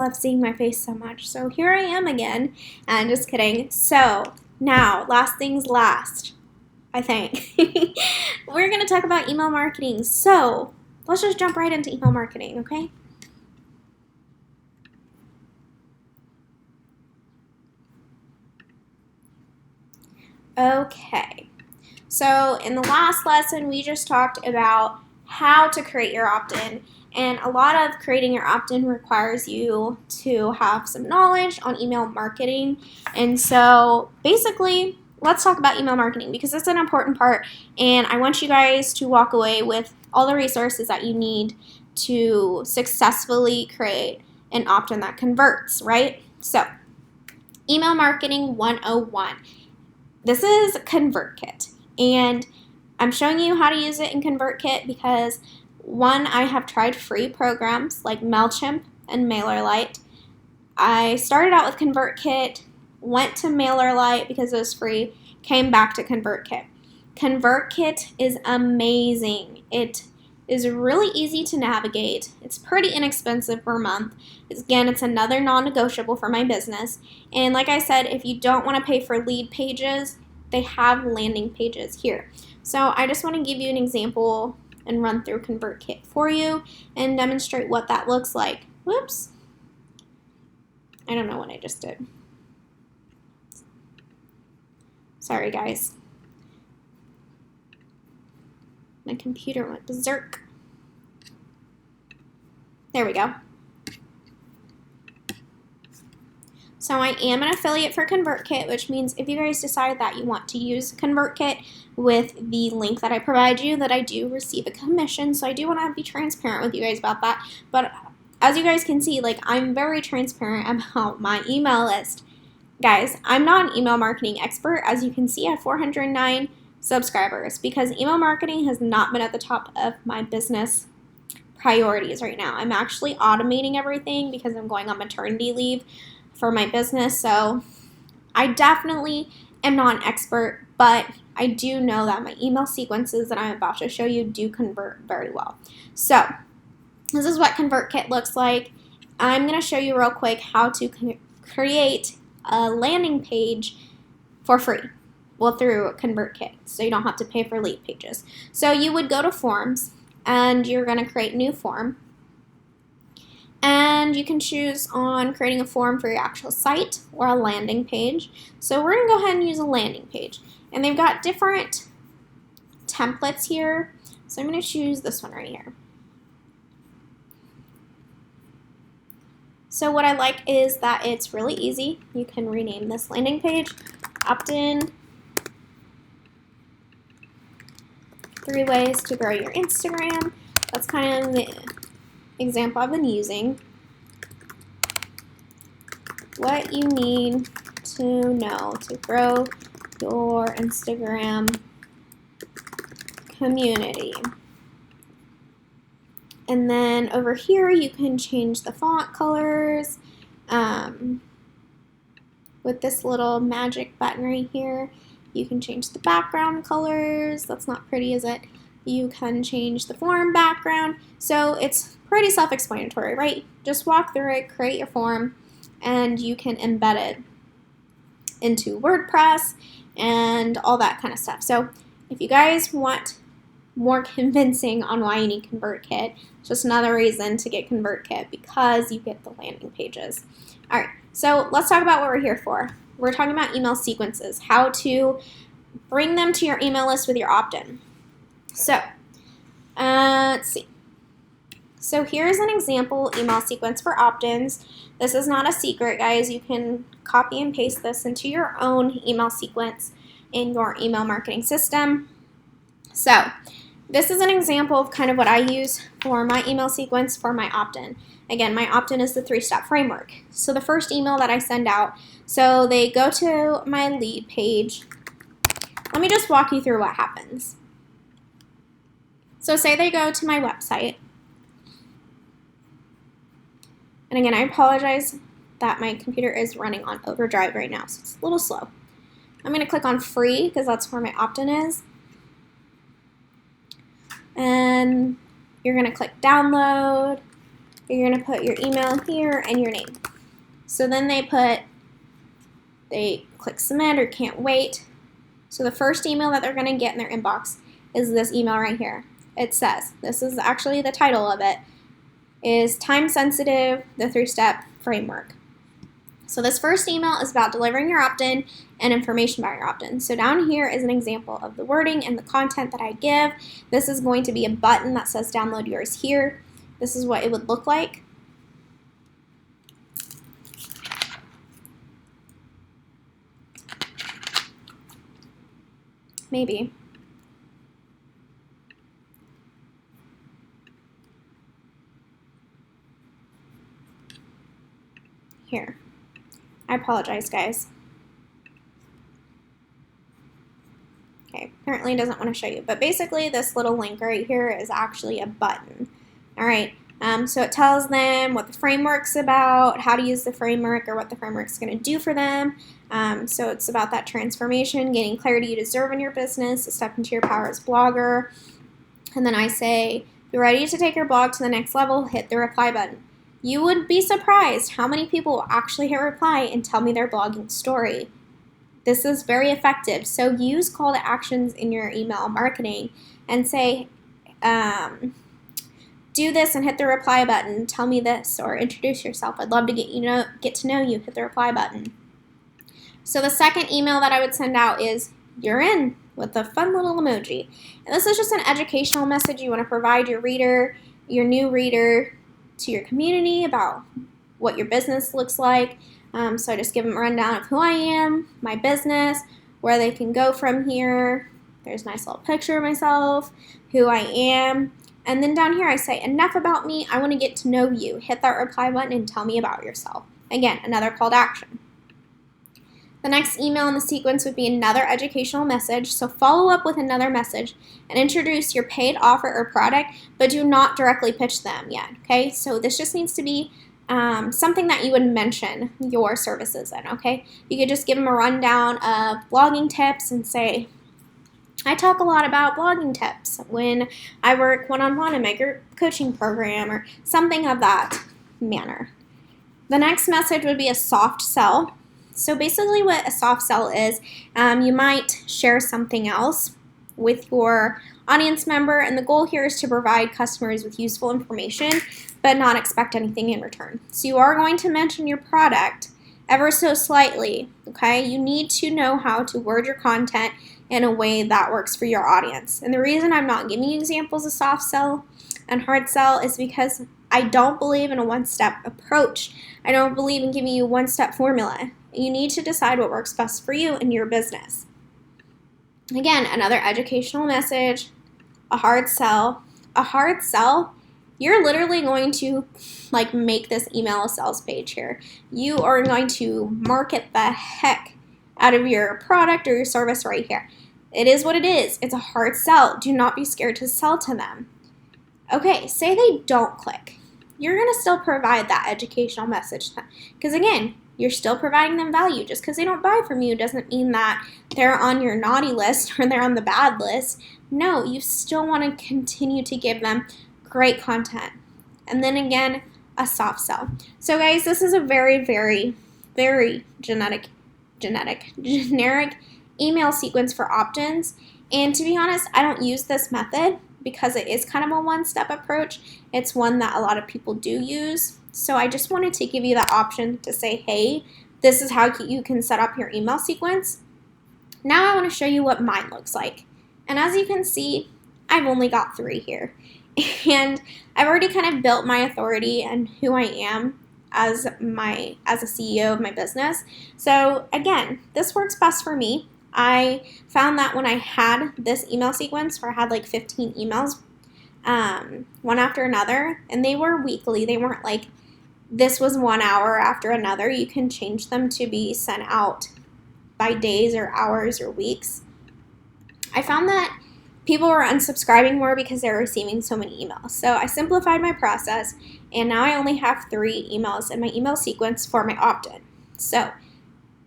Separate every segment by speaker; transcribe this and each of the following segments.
Speaker 1: love seeing my face so much. So here I am again, and just kidding. So now, last things last, I think. We're going to talk about email marketing. So let's just jump right into email marketing, okay? Okay, so in the last lesson, we just talked about how to create your opt-in. And a lot of creating your opt-in requires you to have some knowledge on email marketing. And so basically, let's talk about email marketing because it's an important part. And I want you guys to walk away with all the resources that you need to successfully create an opt-in that converts, right? So, email marketing 101. This is ConvertKit. And I'm showing you how to use it in ConvertKit because one, I have tried free programs like MailChimp and MailerLite. I started out with ConvertKit, went to MailerLite because it was free, came back to ConvertKit. ConvertKit is amazing. It is really easy to navigate. It's pretty inexpensive per month. Again, it's another non-negotiable for my business. And like I said, if you don't want to pay for lead pages, they have landing pages here. So I just want to give you an example and run through ConvertKit for you and demonstrate what that looks like. Whoops. I don't know what I just did. Sorry, guys. My computer went berserk. There we go. So I am an affiliate for ConvertKit, which means if you guys decide that you want to use ConvertKit with the link that I provide you, that I do receive a commission. So I do want to be transparent with you guys about that. But as you guys can see, like, I'm very transparent about my email list. Guys, I'm not an email marketing expert. As you can see, I have 409 subscribers because email marketing has not been at the top of my business priorities right now. I'm actually automating everything because I'm going on maternity leave for my business. So I definitely am not an expert, but I do know that my email sequences that I'm about to show you do convert very well. So this is what ConvertKit looks like. I'm going to show you real quick how to create a landing page for free. Well, through ConvertKit, so you don't have to pay for lead pages. So you would go to forms, and you're going to create new form. And you can choose on creating a form for your actual site or a landing page. So we're going to go ahead and use a landing page. And they've got different templates here. So I'm going to choose this one right here. So what I like is that it's really easy. You can rename this landing page opt-in 3 ways to grow your Instagram. That's kind of the example I've been using. What you need to know to grow your Instagram community. And then over here, you can change the font colors with this little magic button right here. You can change the background colors. That's not pretty, is it? You can change the form background. So it's pretty self-explanatory, right? Just walk through it, create your form, and you can embed it into WordPress and all that kind of stuff. So if you guys want more convincing on why you need ConvertKit, it's just another reason to get ConvertKit because you get the landing pages. All right, so let's talk about what we're here for. We're talking about email sequences, how to bring them to your email list with your opt-in. So, let's see. So here's an example email sequence for opt-ins. This is not a secret, guys. You can copy and paste this into your own email sequence in your email marketing system. So this is an example of kind of what I use for my email sequence for my opt-in. Again, my opt-in is the 3-step framework. So the first email that I send out, so they go to my lead page. Let me just walk you through what happens. So say they go to my website. And again, I apologize that my computer is running on overdrive right now, so it's a little slow. I'm going to click on free because that's where my opt-in is. And you're going to click download. you're going to put your email here and your name. So then they click submit or can't wait. So the first email that they're going to get in their inbox is this email right here. It says, this is actually the title of it, is Time Sensitive, the 3-Step Framework. So this first email is about delivering your opt-in and information about your opt-in. So down here is an example of the wording and the content that I give. This is going to be a button that says download yours here. This is what it would look like. Maybe. Here. I apologize, guys. Okay, apparently it doesn't want to show you, but basically this little link right here is actually a button. All right, so it tells them what the framework's about, how to use the framework, or what the framework's going to do for them. So it's about that transformation, gaining clarity you deserve in your business, to step into your power as a blogger. And then I say, if you're ready to take your blog to the next level, hit the reply button. You would be surprised how many people will actually hit reply and tell me their blogging story. This is very effective. So use call to actions in your email marketing and say, do this and hit the reply button. Tell me this or introduce yourself. I'd love to get to know you. Hit the reply button. So the second email that I would send out is you're in with a fun little emoji. And this is just an educational message you want to provide your reader, your new reader, to your community about what your business looks like. So I just give them a rundown of who I am, my business, where they can go from here. There's a nice little picture of myself, who I am. And then down here I say, enough about me, I want to get to know you. Hit that reply button and tell me about yourself. Again, another call to action. The next email in the sequence would be another educational message, so follow up with another message and introduce your paid offer or product, but do not directly pitch them yet, okay? So this just needs to be something that you would mention your services in, okay? You could just give them a rundown of blogging tips and say, I talk a lot about blogging tips when I work one-on-one in my group coaching program or something of that manner. The next message would be a soft sell. So basically what a soft sell is, you might share something else with your audience member, and the goal here is to provide customers with useful information but not expect anything in return. So you are going to mention your product ever so slightly, okay? You need to know how to word your content in a way that works for your audience. And the reason I'm not giving you examples of soft sell and hard sell is because I don't believe in a one-step approach. I don't believe in giving you a one-step formula. You need to decide what works best for you and your business. Again, another educational message, a hard sell. A hard sell, you're literally going to make this email a sales page here. You are going to market the heck out of your product or your service right here. It is what it is. It's a hard sell. Do not be scared to sell to them. Okay, say they don't click. You're going to still provide that educational message to them. Because again, you're still providing them value. Just because they don't buy from you doesn't mean that they're on your naughty list or they're on the bad list. No, you still want to continue to give them great content. And then again, a soft sell. So guys, this is a very, very, very generic email sequence for opt-ins. And to be honest, I don't use this method because it is kind of a one-step approach. It's one that a lot of people do use. So I just wanted to give you that option to say, hey, this is how you can set up your email sequence. Now I want to show you what mine looks like. And as you can see, I've only got 3 here. And I've already kind of built my authority and who I am as a CEO of my business. So again, this works best for me. I found that when I had this email sequence where I had 15 emails, one after another, and they were weekly. They weren't this was 1 hour after another. You can change them to be sent out by days or hours or weeks. I found that people were unsubscribing more because they were receiving so many emails. So I simplified my process, and now I only have 3 emails in my email sequence for my opt-in. So,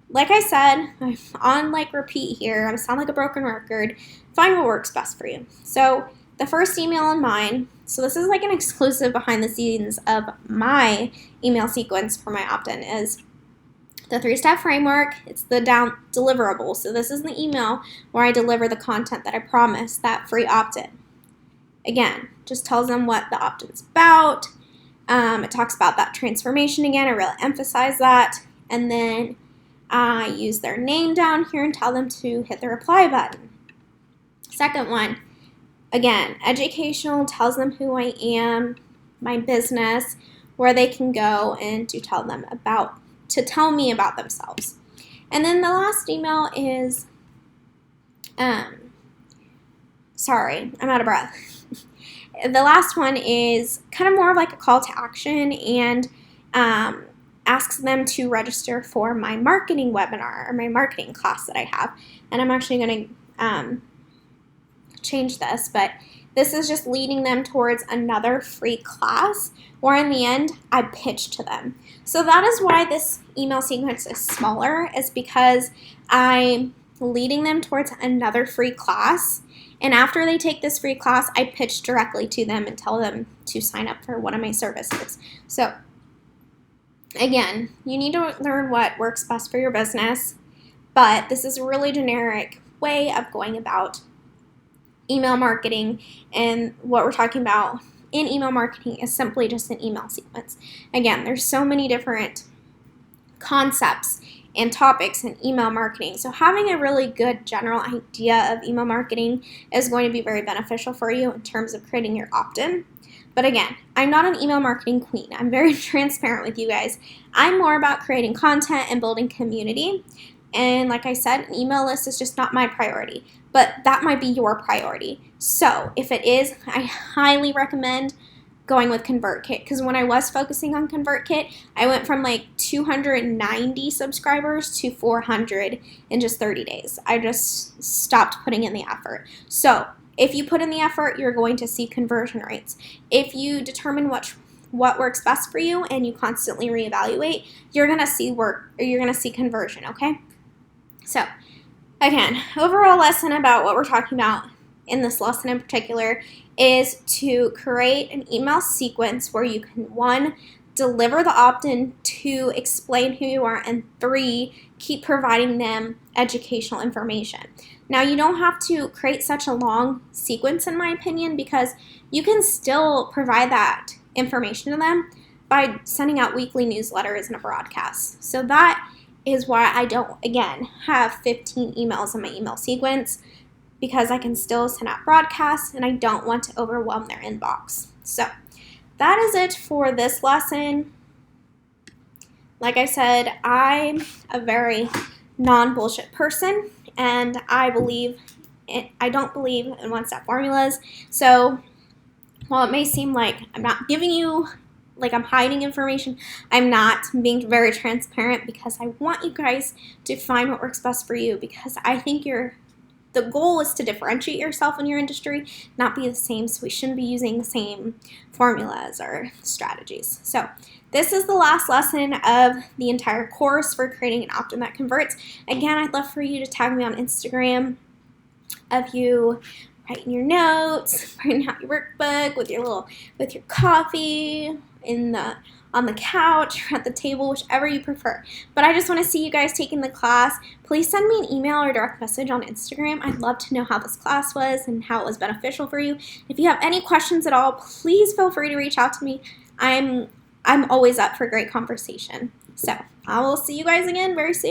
Speaker 1: like I said, I'm on repeat here. I sound like a broken record. Find what works best for you. So the first email in mine, so this is like an exclusive behind the scenes of my email sequence for my opt-in, is the 3-step framework. It's the deliverable. So this is the email where I deliver the content that I promised, that free opt-in. Again, just tells them what the opt-in's about. It talks about that transformation again. I really emphasize that. And then I use their name down here and tell them to hit the reply button. Second one, again, educational, tells them who I am, my business, where they can go and to tell me about themselves. And then the last email is, sorry, I'm out of breath. The last one is kind of more of like a call to action and asks them to register for my marketing webinar or my marketing class that I have. And I'm actually going to change this, but this is just leading them towards another free class where in the end I pitch to them. So that is why this email sequence is smaller, is because I'm leading them towards another free class. And after they take this free class, I pitch directly to them and tell them to sign up for one of my services. So again, you need to learn what works best for your business, but this is a really generic way of going about email marketing, and what we're talking about in email marketing is simply just an email sequence. Again, there's so many different concepts and topics in email marketing, so having a really good general idea of email marketing is going to be very beneficial for you in terms of creating your opt-in. But again, I'm not an email marketing queen. I'm very transparent with you guys. I'm more about creating content and building community. And like I said, an email list is just not my priority, but that might be your priority. So if it is, I highly recommend going with ConvertKit, because when I was focusing on ConvertKit, I went from like 290 subscribers to 400 in just 30 days. I just stopped putting in the effort. So if you put in the effort, you're going to see conversion rates. If you determine what works best for you and you constantly reevaluate, you're gonna see conversion, okay? So again, overall lesson about what we're talking about in this lesson in particular is to create an email sequence where you can, 1, deliver the opt-in, 2, explain who you are, and 3, keep providing them educational information. Now, you don't have to create such a long sequence, in my opinion, because you can still provide that information to them by sending out weekly newsletters and a broadcast. So that is why I don't, again, have 15 emails in my email sequence, because I can still send out broadcasts and I don't want to overwhelm their inbox. So that is it for this lesson. Like I said, I'm a very non-bullshit person, and I don't believe in one-step formulas. So while it may seem like I'm not giving you, like I'm hiding information, I'm not. I'm being very transparent because I want you guys to find what works best for you, because I think the goal is to differentiate yourself in your industry, not be the same. So we shouldn't be using the same formulas or strategies. So this is the last lesson of the entire course for creating an opt-in that converts. Again, I'd love for you to tag me on Instagram of you writing your notes, writing out your workbook with your coffee on the couch or at the table, whichever you prefer. But I just want to see you guys taking the class. Please send me an email or direct message on Instagram. I'd love to know how this class was and how it was beneficial for you. If you have any questions at all, please feel free to reach out to me. I'm always up for great conversation. So I will see you guys again very soon.